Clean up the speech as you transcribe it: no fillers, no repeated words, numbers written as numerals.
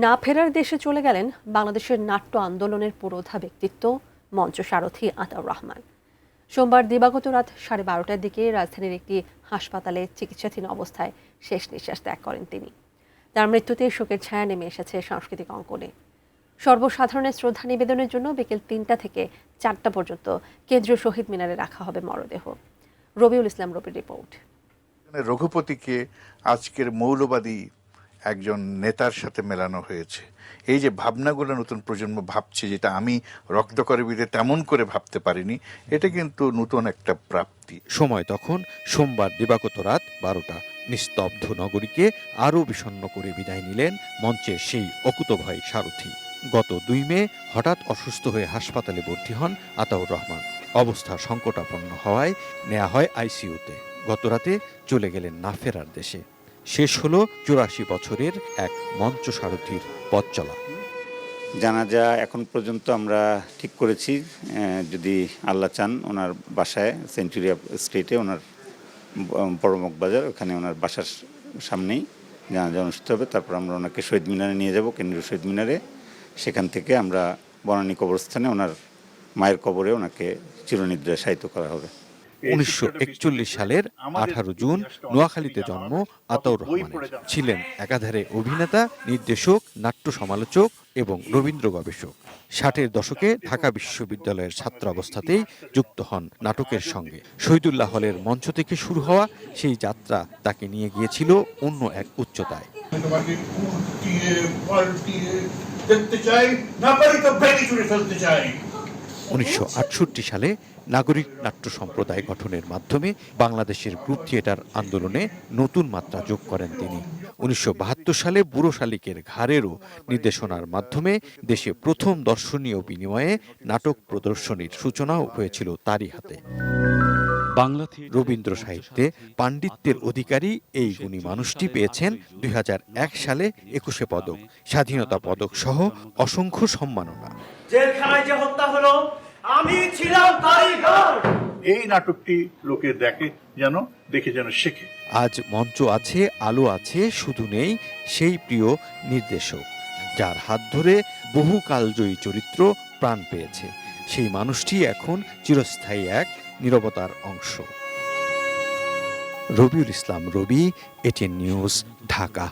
না ফেরার দেশে চলে গেলেন বাংলাদেশের নাট্য আন্দোলনের পুরোধা ব্যক্তিত্ব মঞ্চ সারথি আতাউর রহমান। সোমবার দিবাগত রাত 12:30টার দিকে রাজধানীর একটি হাসপাতালে চিকিৎসাধীন অবস্থায় শেষ নিঃশ্বাস ত্যাগ করেন তিনি। তার মৃত্যুতে শোকের ছায়া নেমে এসেছে সাংস্কৃতিক অঙ্গনে। সর্বসাধারণের শ্রদ্ধা নিবেদনের জন্য বিকেল 3টা থেকে 4টা পর্যন্ত কেন্দ্রীয় শহীদ মিনারে রাখা হবে মরদেহ। রবিউল ইসলাম রবির রিপোর্ট। রঘুপতিকে আজকের মৌলবাদী একজন নেতার সাথে মেলানো হয়েছে। এই যে ভাবনাগুলো নতুন প্রজন্ম ভাবছে, যেটা আমি রক্তকরবীরে তেমন করে ভাবতে পারিনি, এটা কিন্তু নতুন একটা প্রাপ্তি। সময় তখন সোমবার দিবাগত রাত 12টা। নিস্তব্ধ নগরীকে আরও বিষণ্ণ করে বিদায় নিলেন মঞ্চের সেই অকুতোভয় সারথি। গত 2 মে হঠাৎ অসুস্থ হয়ে হাসপাতালে ভর্তি হন আতাউর রহমান। অবস্থা সংকটাপন্ন হওয়ায় নেওয়া হয় আইসিইউতে। গতরাতে চলে গেলেন না ফেরার দেশে। শেষ হলো 84 বছরের এক মঞ্চ সারথির পথ চলা। জানাজা এখন পর্যন্ত আমরা ঠিক করেছি, যদি আল্লাহ চান ওনার বাসায় সেঞ্চুরিয়া স্টেটে ওনার বড়মক বাজার, ওখানে ওনার বাসার সামনেই জানাজা অনুষ্ঠিত হবে। তারপর আমরা ওনাকে শহীদ মিনারে নিয়ে যাব, কেন্দ্রীয় শহীদ মিনারে। সেখান থেকে আমরা বনানী কবরস্থানে ওনার মায়ের কবরে ওনাকে চিরনিদ্রায় শায়িত করা হবে। 1941 সালের 18 জুন নোয়াখালীতে জন্ম আতাউর রহমানের। ছিলেন একাধারে অভিনেতা, নির্দেশক, নাট্য সমালোচক এবং রবীন্দ্র গবেষক। 60-এর দশকে ঢাকা বিশ্ববিদ্যালয়ের ছাত্র অবস্থাতেই যুক্ত হন নাটকের সঙ্গে। শহীদুল্লাহ হলের মঞ্চ থেকে শুরু হওয়া সেই যাত্রা তাকে নিয়ে গিয়েছিল অন্য এক উচ্চতায়। 1968 সালে নাগরিক নাট্য সম্প্রদায় গঠনের মাধ্যমে বাংলাদেশের গ্রুপ থিয়েটার আন্দোলনে নতুন মাত্রা যোগ করেন তিনি। 1972 সালে বুড়ো শালিকের ঘাড়েরও নির্দেশনার মাধ্যমে দেশে প্রথম দর্শনীয় বিনিময়ে নাটক প্রদর্শনীর সূচনাও হয়েছিল তারই হাতে। বাংলা রবীন্দ্র সাহিত্যে পাণ্ডিত্যের অধিকারী এই গুণী মানুষটি পেয়েছেন 2001 সালে 21 পদক, স্বাধীনতা পদক সহ অসংখ্য সম্মাননা। জেলখানায় যে হত্যা হলো, আমি ছিলাম কারিগর। এই নাটকটি লোকে দেখে যেন শেখে। আজ মঞ্চ আছে, আলো আছে, শুধু নেই সেই প্রিয় নির্দেশক যার হাত ধরে বহু কালজয়ী চরিত্র প্রাণ পেয়েছে। সেই মানুষটি এখন চিরস্থায়ী এক নীরবতার অংশ। রবিউল ইসলাম রবি, এটিএন নিউজ, ঢাকা।